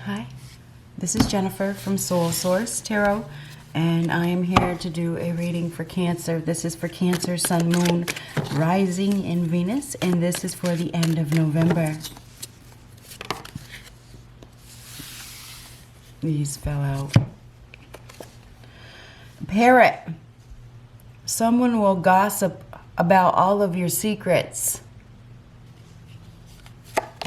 Hi, this is Jennifer from Soul Source Tarot, and I am here to do a reading for Cancer. This is for Cancer, Sun, Moon, Rising in Venus, and this is for the end of November. These fell out. Parrot. Someone will gossip about all of your secrets.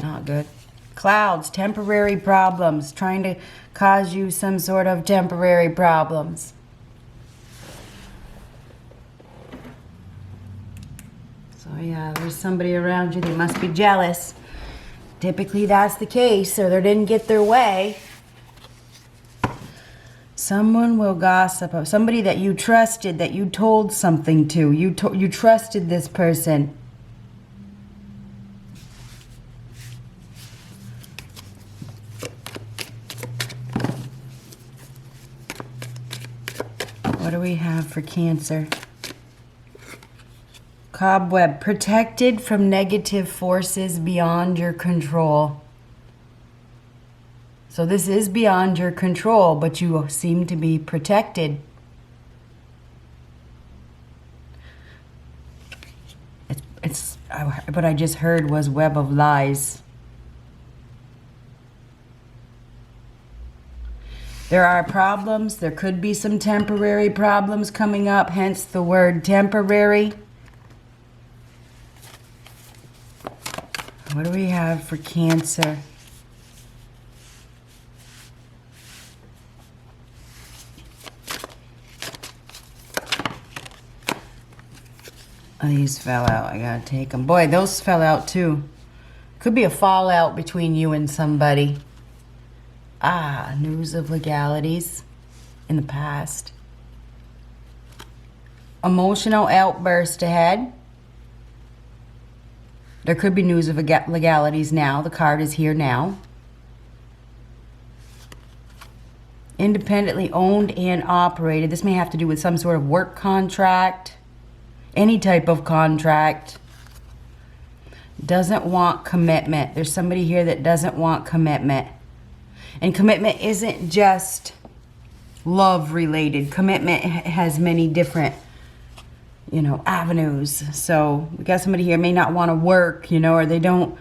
Not good. Clouds, temporary problems, trying to cause you some sort of temporary problems. So yeah, there's somebody around you that must be jealous. Typically that's the case, or they didn't get their way. Someone will gossip of somebody that you trusted, that you told something to. You trusted this person. What do we have for Cancer? Cobweb, protected from negative forces beyond your control. So this is beyond your control, but you seem to be protected. What I just heard was web of lies. There are problems. There could be some temporary problems coming up, hence the word temporary. What do we have for Cancer? Oh, these fell out. I gotta take them. Boy, those fell out too. Could be a fallout between you and somebody. Ah, news of legalities in the past. Emotional outburst ahead. There could be news of legalities now. The card is here now. Independently owned and operated. This may have to do with some sort of work contract. Any type of contract. Doesn't want commitment. There's somebody here that doesn't want commitment. And commitment isn't just love related. Commitment has many different, avenues. So we got somebody here may not want to work, or they don't,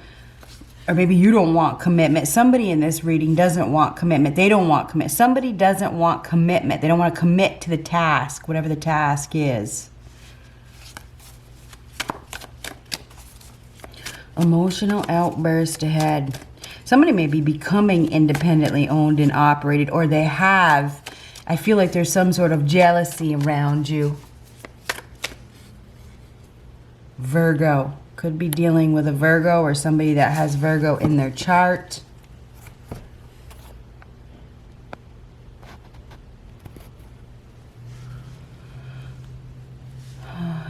or maybe you don't want commitment. Somebody in this reading doesn't want commitment. They don't want commitment. Somebody doesn't want commitment. They don't want to commit to the task, whatever the task is. Emotional outburst ahead. Somebody may be becoming independently owned and operated, or they have. I feel like there's some sort of jealousy around you. Virgo. Could be dealing with a Virgo or somebody that has Virgo in their chart.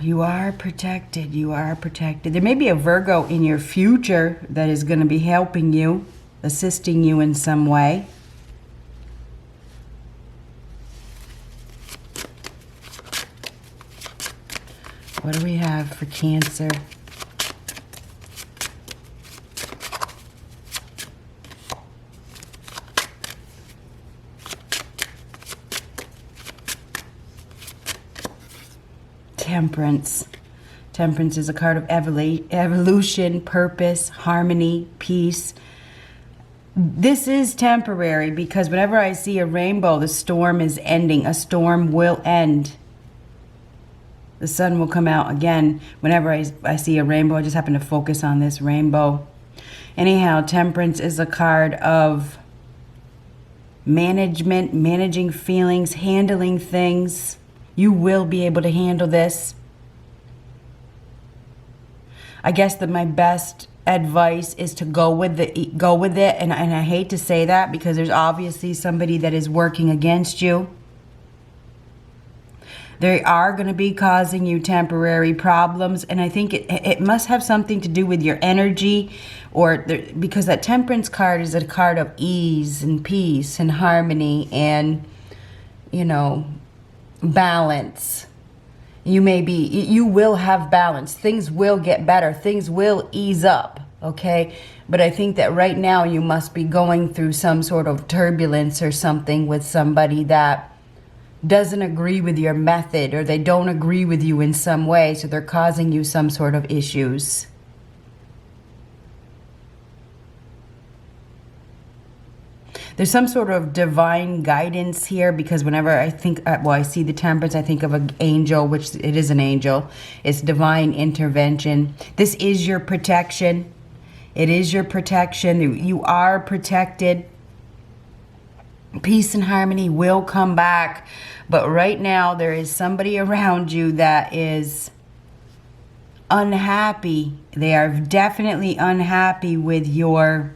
You are protected. You are protected. There may be a Virgo in your future that is going to be helping you, assisting you in some way. What do we have for Cancer? Temperance. Temperance is a card of evolution, purpose, harmony, peace. This is temporary because whenever I see a rainbow, the storm is ending. A storm will end. The sun will come out again. Whenever I see a rainbow, I just happen to focus on this rainbow. Anyhow, Temperance is a card of management, managing feelings, handling things. You will be able to handle this. I guess that my best advice is to go with it. And I hate to say that because there's obviously somebody that is working against you. They are going to be causing you temporary problems. And I think it must have something to do with your energy, because that Temperance card is a card of ease and peace and harmony and, balance. You will have balance. Things will get better. Things will ease up, okay? But I think that right now you must be going through some sort of turbulence or something with somebody that doesn't agree with your method, or they don't agree with you in some way, so they're causing you some sort of issues. There's some sort of divine guidance here, because whenever I think, well, I see the Temperance, I think of an angel, which it is an angel. It's divine intervention. This is your protection. It is your protection. You are protected. Peace and harmony will come back. But right now, there is somebody around you that is unhappy. They are definitely unhappy with your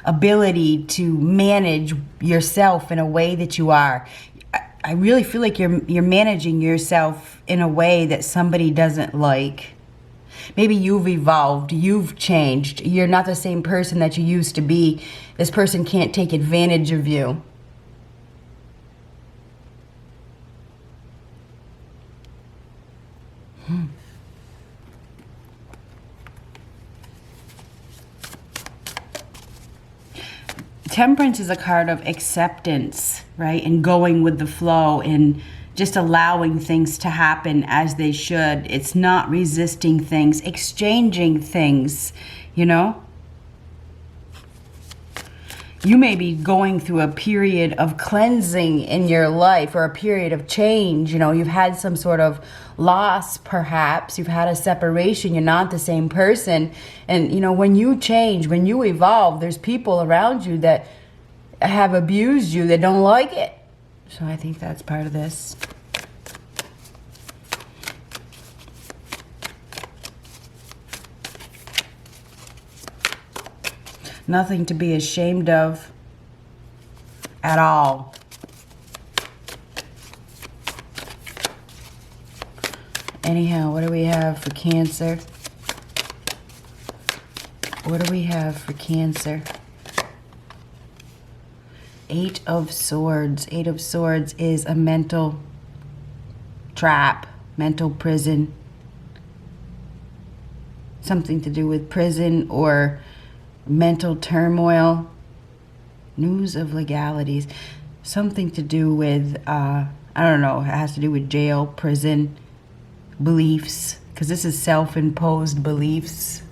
ability to manage yourself in a way that you are. I really feel like you're managing yourself in a way that somebody doesn't like. Maybe you've evolved, you've changed. You're not the same person that you used to be. This person can't take advantage of you. Temperance is a card of acceptance, right? And going with the flow and just allowing things to happen as they should. It's not resisting things, exchanging things, you know? You may be going through a period of cleansing in your life, or a period of change. You know, you've had some sort of loss, perhaps. You've had a separation. You're not the same person. And, you know, when you change, when you evolve, there's people around you that have abused you, that don't like it. So I think that's part of this. Nothing to be ashamed of at all. Anyhow, what do we have for Cancer? What do we have for Cancer? Eight of Swords. Eight of Swords is a mental trap, mental prison. Something to do with prison or mental turmoil. News of legalities. Something to do with, I don't know, it has to do with jail, prison, beliefs, because this is self-imposed beliefs.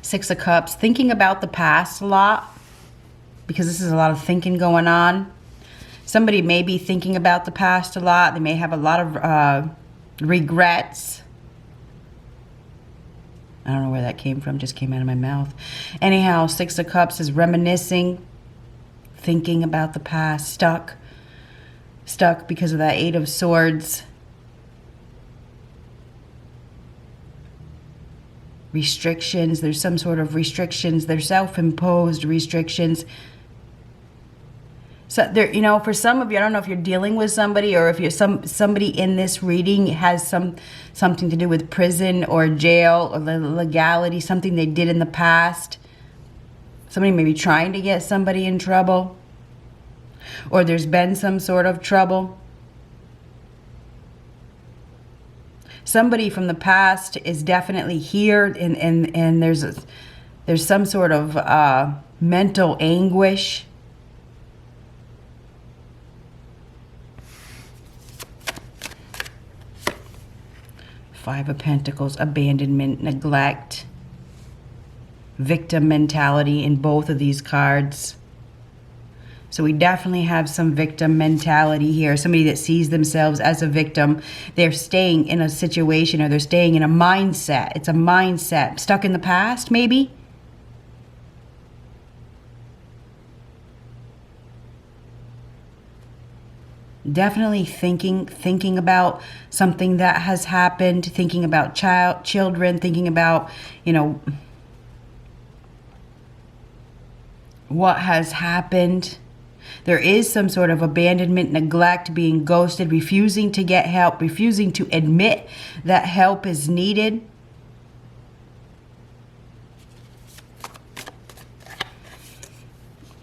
Six of Cups. Thinking about the past a lot, because this is a lot of thinking going on. Somebody may be thinking about the past a lot. They may have a lot of regrets. I don't know where that came from. Just came out of my mouth. Anyhow, Six of Cups is reminiscing, thinking about the past, stuck because of that Eight of Swords. Restrictions. There's some sort of restrictions. They're self-imposed restrictions. So there, you know, for some of you, I don't know if you're dealing with somebody, or if you're somebody in this reading has something to do with prison or jail or legality, something they did in the past. Somebody may be trying to get somebody in trouble, or there's been some sort of trouble. Somebody from the past is definitely here, and there's some sort of mental anguish. Five of Pentacles, abandonment, neglect, victim mentality in both of these cards. So we definitely have some victim mentality here. Somebody that sees themselves as a victim. They're staying in a situation, or they're staying in a mindset. It's a mindset. Stuck in the past, maybe? Definitely thinking about something that has happened, thinking about children, thinking about, you know, what has happened. There is some sort of abandonment, neglect, being ghosted, refusing to get help, refusing to admit that help is needed.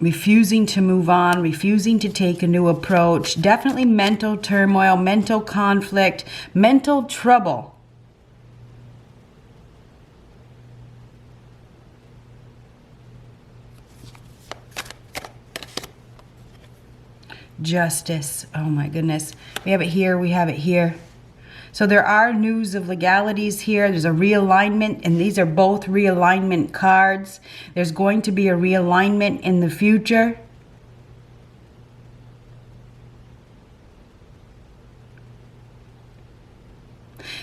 refusing to move on, refusing to take a new approach. Definitely mental turmoil, mental conflict, mental trouble. Justice. Oh my goodness. We have it here. We have it here. So there are news of legalities here. There's a realignment, and these are both realignment cards. There's going to be a realignment in the future.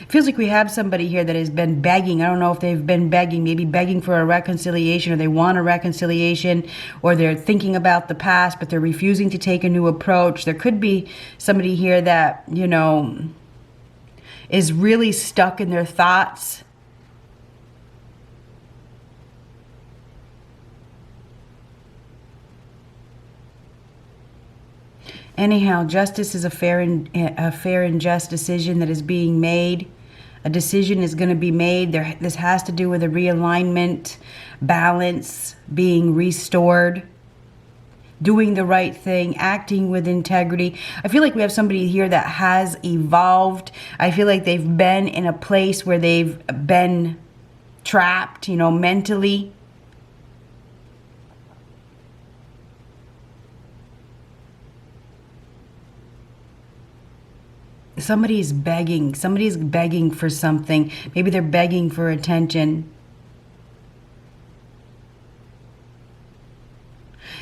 It feels like we have somebody here that has been begging. I don't know if they've been begging, maybe begging for a reconciliation, or they want a reconciliation, or they're thinking about the past, but they're refusing to take a new approach. There could be somebody here that, you know, is really stuck in their thoughts. Anyhow, justice is a fair and just decision that is being made. A decision is going to be made. This has to do with a realignment, balance being restored, doing the right thing, acting with integrity. I feel like we have somebody here that has evolved. I feel like they've been in a place where they've been trapped, you know, mentally. Somebody's begging for something. Maybe they're begging for attention.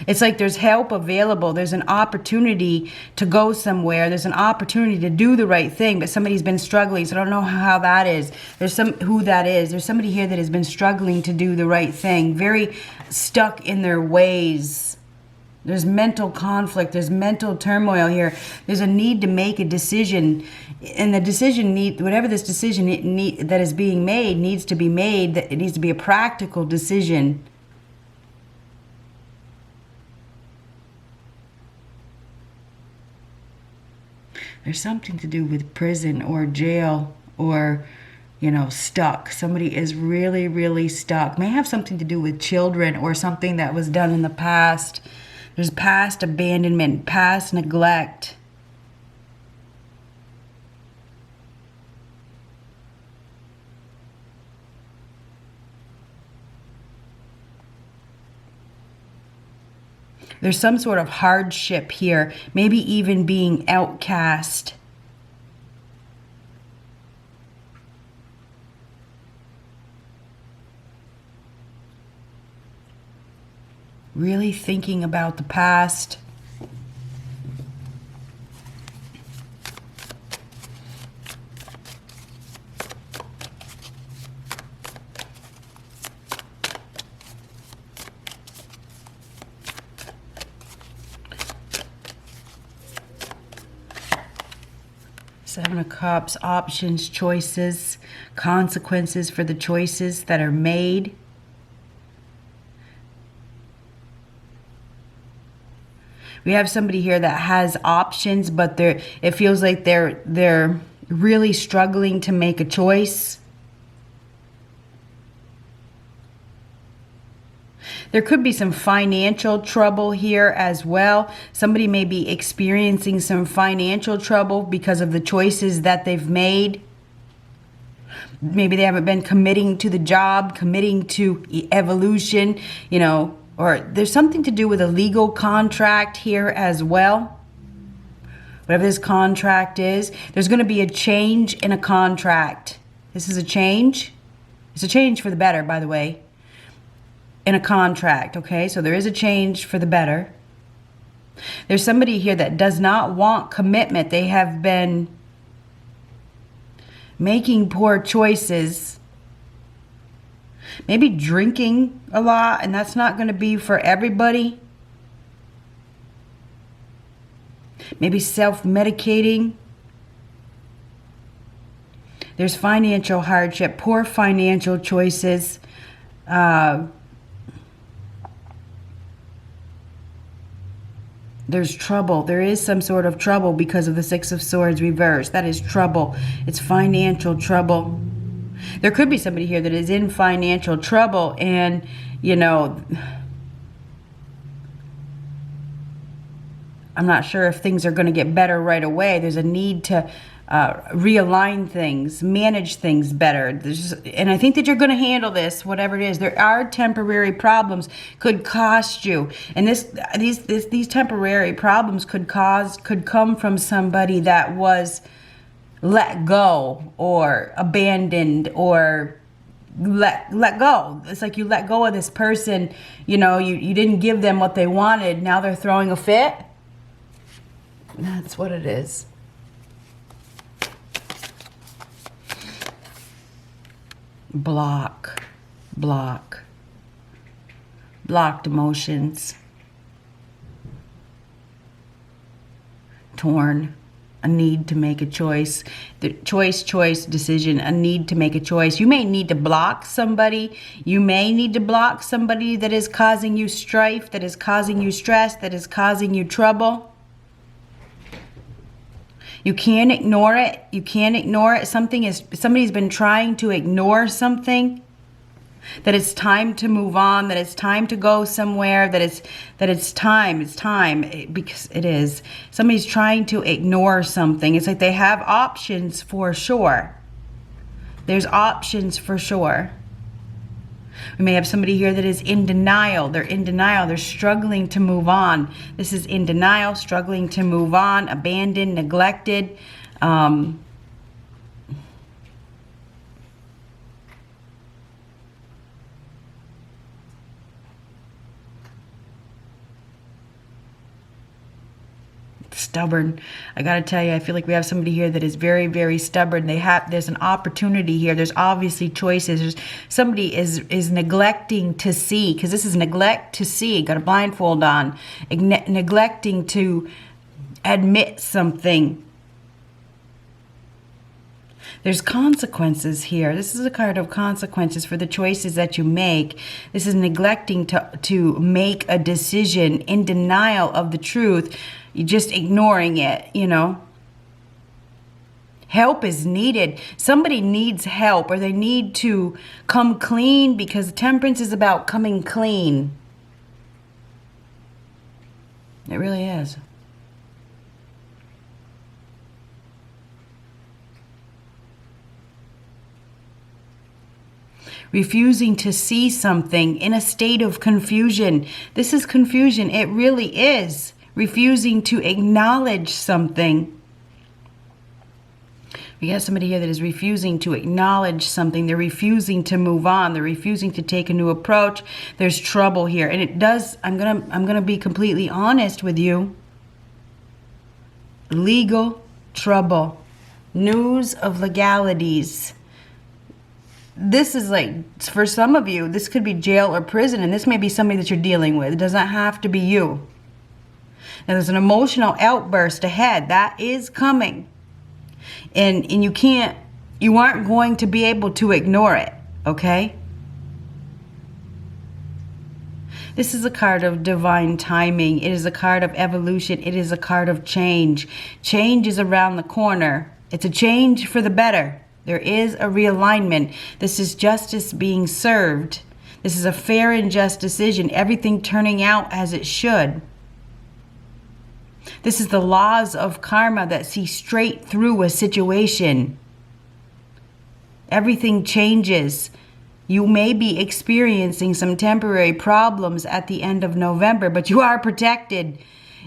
It's like there's help available. There's an opportunity to go somewhere. There's an opportunity to do the right thing, but somebody's been struggling. So I don't know how that is. Who that is. There's somebody here that has been struggling to do the right thing. Very stuck in their ways. There's mental conflict. There's mental turmoil here. There's a need to make a decision. And the decision whatever this decision that is being made needs to be made. That it needs to be a practical decision. There's something to do with prison or jail or, you know, stuck. Somebody is really, really stuck. May have something to do with children or something that was done in the past. There's past abandonment, past neglect. There's some sort of hardship here, maybe even being outcast. Really thinking about the past. Seven of Cups, options, choices, consequences for the choices that are made. We have somebody here that has options, but it feels like they're really struggling to make a choice. There could be some financial trouble here as well. Somebody may be experiencing some financial trouble because of the choices that they've made. Maybe they haven't been committing to the job, committing to evolution, you know, or there's something to do with a legal contract here as well. Whatever this contract is, there's going to be a change in a contract. This is a change. It's a change for the better, by the way. In a contract, okay? So there is a change for the better. There's somebody here that does not want commitment. They have been making poor choices. Maybe drinking a lot, and that's not going to be for everybody. Maybe self-medicating. There's financial hardship, poor financial choices. There's trouble. There is some sort of trouble because of the Six of Swords reversed. That is trouble. It's financial trouble. There could be somebody here that is in financial trouble and, you know, I'm not sure if things are going to get better right away. There's a need to realign things, manage things better. And I think that you're going to handle this, whatever it is. There are temporary problems could cost you, and these temporary problems could come from somebody that was let go or abandoned or let go. It's like you let go of this person. You know, you didn't give them what they wanted. Now they're throwing a fit. That's what it is. Blocked emotions, torn, a need to make a choice, the choice, decision, a need to make a choice. You may need to block somebody. You may need to block somebody that is causing you strife, that is causing you stress, that is causing you trouble. You can't ignore it. You can't ignore it. Somebody's been trying to ignore something. That it's time to move on. That it's time to go somewhere. That it's time. It's time, because it is. Somebody's trying to ignore something. It's like they have options for sure. There's options for sure. We may have somebody here that is in denial. They're in denial. They're struggling to move on. This is in denial, struggling to move on, abandoned, neglected. Stubborn. I gotta tell you, I feel like we have somebody here that is very, very stubborn. There's an opportunity here. There's obviously choices. Somebody is neglecting to see, because this is neglect to see. Got a blindfold on. Neglecting to admit something. There's consequences here. This is a card of consequences for the choices that you make. This is neglecting to make a decision, in denial of the truth. You're just ignoring it, you know. Help is needed. Somebody needs help, or they need to come clean, because temperance is about coming clean. It really is. Refusing to see something, in a state of confusion. This is confusion. It really is. Refusing to acknowledge something. We got somebody here that is refusing to acknowledge something. They're refusing to move on. They're refusing to take a new approach. There's trouble here. And it does, I'm gonna be completely honest with you. Legal trouble. News of legalities. This is like, for some of you, this could be jail or prison, and this may be somebody that you're dealing with. It doesn't have to be you. Now, there's an emotional outburst ahead. That is coming. And you aren't going to be able to ignore it, okay? This is a card of divine timing. It is a card of evolution. It is a card of change. Change is around the corner. It's a change for the better. There is a realignment. This is justice being served. This is a fair and just decision. Everything turning out as it should. This is the laws of karma that see straight through a situation. Everything changes. You may be experiencing some temporary problems at the end of November, but you are protected.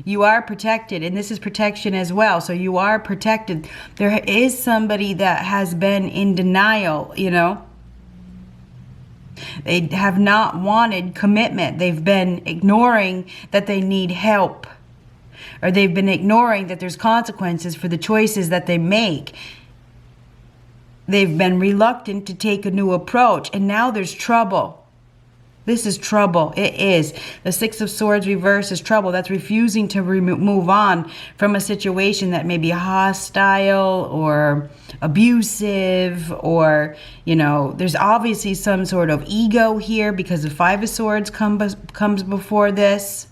You are protected, and this is protection as well. So you are protected. There is somebody that has been in denial, you know. They have not wanted commitment. They've been ignoring that they need help. Or they've been ignoring that there's consequences for the choices that they make. They've been reluctant to take a new approach, and now there's trouble. This is trouble. It is. The Six of Swords reverse is trouble. That's refusing to move on from a situation that may be hostile or abusive, or, you know, there's obviously some sort of ego here, because the Five of Swords comes before this.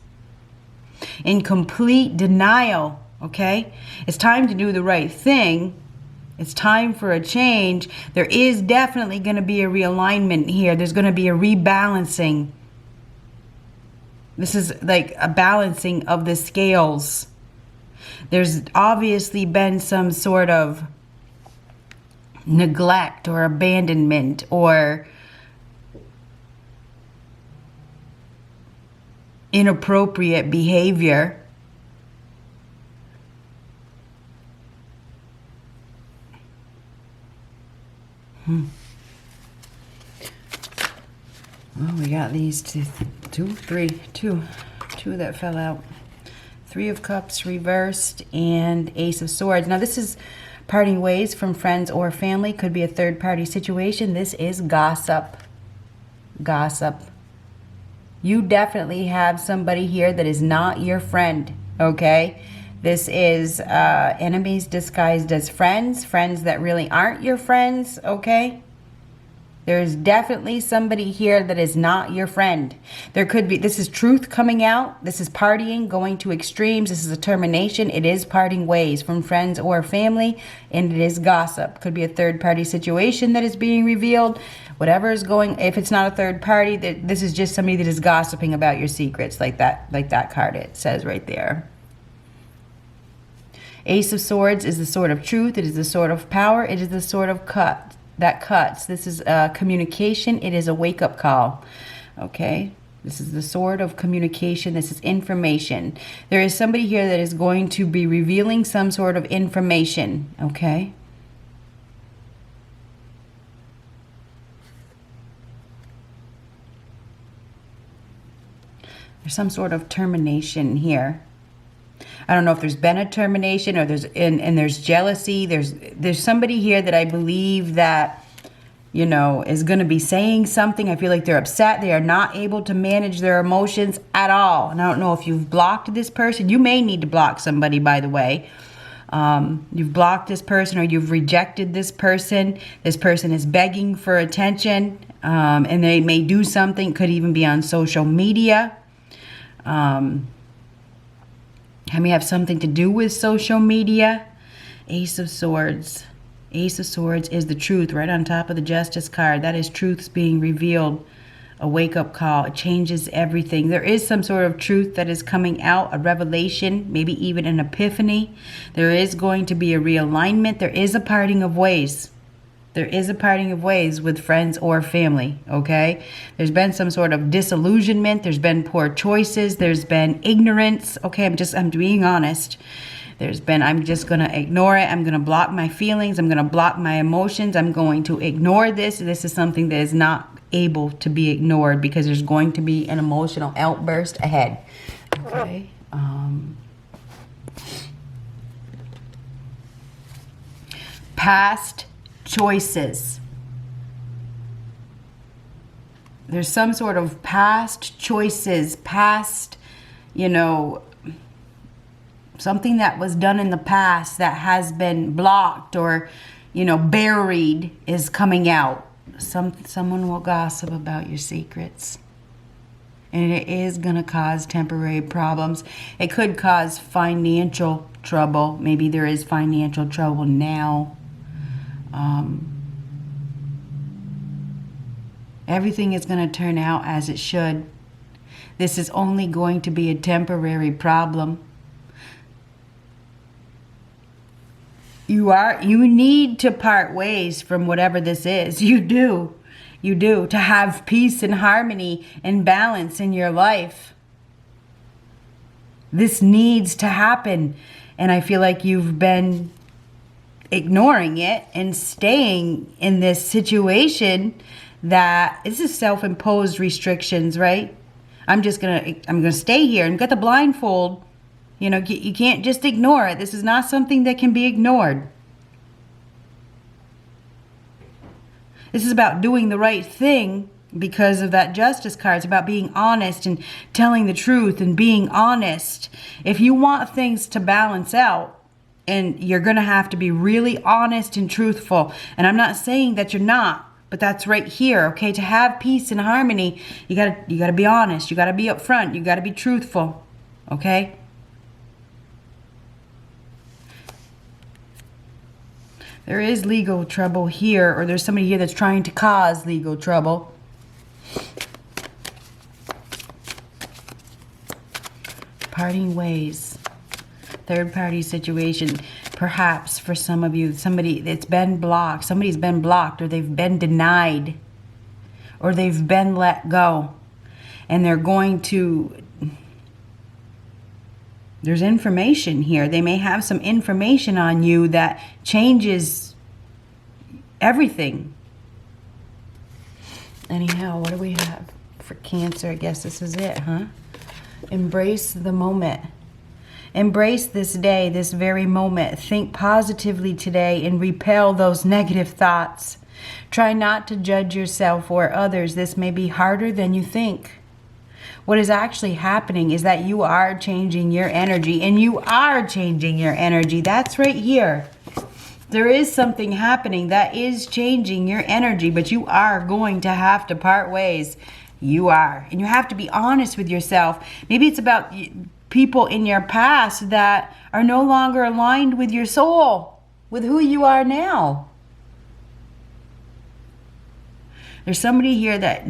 In complete denial, okay? It's time to do the right thing. It's time for a change. There is definitely going to be a realignment here. There's going to be a rebalancing. This is like a balancing of the scales. There's obviously been some sort of neglect or abandonment or inappropriate behavior. Well, we got these two that fell out. 3 of Cups reversed and Ace of Swords. Now this is parting ways from friends or family. Could be a third party situation. This is gossip. Gossip. You definitely have somebody here that is not your friend, okay? This is enemies disguised as friends. Friends that really aren't your friends, okay? There's definitely somebody here that is not your friend. There could be, this is truth coming out. This is partying, going to extremes. This is a termination. It is parting ways from friends or family. And it is gossip. Could be a third party situation that is being revealed. Whatever is going, if it's not a third party, this is just somebody that is gossiping about your secrets, like that card it says right there. Ace of Swords is the sword of truth. It is the sword of power. It is the sword of that cuts. This is communication. It is a wake-up call. Okay? This is the sword of communication. This is information. There is somebody here that is going to be revealing some sort of information. Okay? There's some sort of termination here. I don't know if there's been a termination or there's jealousy. There's somebody here that I believe that, you know, is going to be saying something. I feel like they're upset. They are not able to manage their emotions at all. And I don't know if you've blocked this person. You may need to block somebody, by the way. You've blocked this person or you've rejected this person. This person is begging for attention, and they may do something. Could even be on social media. It may have something to do with social media. Ace of Swords. Ace of Swords is the truth right on top of the Justice card. That is truths being revealed. A wake-up call. It changes everything. There is some sort of truth that is coming out. A revelation. Maybe even an epiphany. There is going to be a realignment. There is a parting of ways. There is a parting of ways with friends or family, okay? There's been some sort of disillusionment. There's been poor choices. There's been ignorance. Okay, I'm being honest. I'm just going to ignore it. I'm going to block my feelings. I'm going to block my emotions. I'm going to ignore this. This is something that is not able to be ignored because there's going to be an emotional outburst ahead. Okay. Past choices. There's some sort of past choices, past, you know, something that was done in the past that has been blocked or, you know, buried is coming out. Someone will gossip about your secrets. And it is going to cause temporary problems. It could cause financial trouble. Maybe there is financial trouble now. Everything is going to turn out as it should. This is only going to be a temporary problem. You need to part ways from whatever this is. You do. You do. To have peace and harmony and balance in your life. This needs to happen. And I feel like you've been ignoring it and staying in this situation that this is self-imposed restrictions, right? I'm gonna stay here and get the blindfold. You know, you can't just ignore it. This is not something that can be ignored. This is about doing the right thing because of that Justice card. It's about being honest and telling the truth and being honest. If you want things to balance out, and you're going to have to be really honest and truthful. And I'm not saying that you're not, but that's right here, okay? To have peace and harmony, you got to be honest. You got to be upfront. You got to be truthful, okay? There is legal trouble here, or there's somebody here that's trying to cause legal trouble. Parting ways. Third party situation. Perhaps for some of you, somebody that's been blocked. Somebody's been blocked, or they've been denied, or they've been let go. And they're going to... There's information here. They may have some information on you that changes everything. Anyhow, what do we have for Cancer? I guess this is it, huh? Embrace the moment. Embrace this day, this very moment. Think positively today and repel those negative thoughts. Try not to judge yourself or others. This may be harder than you think. What is actually happening is that you are changing your energy, and you are changing your energy. That's right here. There is something happening that is changing your energy, but you are going to have to part ways. You are. And you have to be honest with yourself. Maybe it's about people in your past that are no longer aligned with your soul, with who you are now. There's somebody here that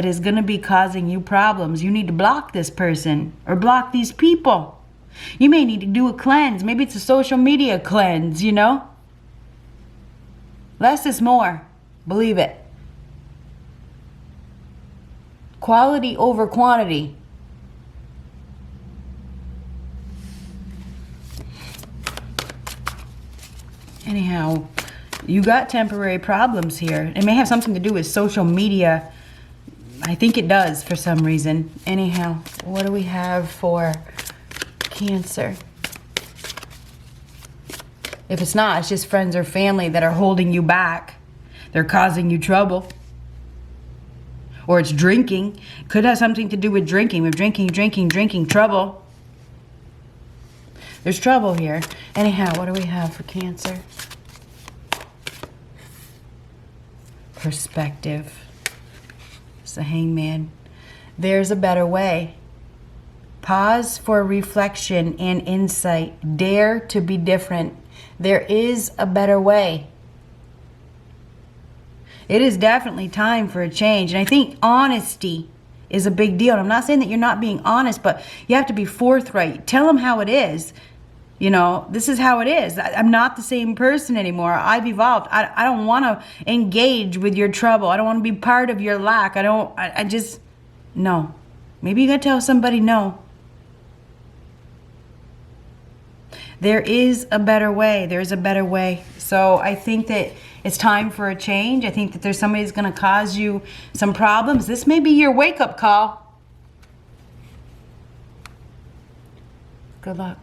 is going to be causing you problems. You need to block this person or block these people. You may need to do a cleanse. Maybe it's a social media cleanse, you know? Less is more. Believe it. Quality over quantity. Anyhow, you got temporary problems here. It may have something to do with social media. I think it does for some reason. Anyhow, what do we have for Cancer? If it's not, it's just friends or family that are holding you back. They're causing you trouble. Or it's drinking. Could have something to do with drinking. With drinking, trouble. There's trouble here. Anyhow, what do we have for Cancer? Perspective. It's the Hangman. There's a better way. Pause for reflection and insight. Dare to be different. There is a better way. It is definitely time for a change. And I think honesty is a big deal. And I'm not saying that you're not being honest, but you have to be forthright. Tell them how it is. You know, this is how it is. I'm not the same person anymore. I've evolved. I don't want to engage with your trouble. I don't want to be part of your lack. I just, no. Maybe you got to tell somebody no. There is a better way. There's a better way. So I think that it's time for a change. I think that there's somebody who's going to cause you some problems. This may be your wake-up call. Good luck.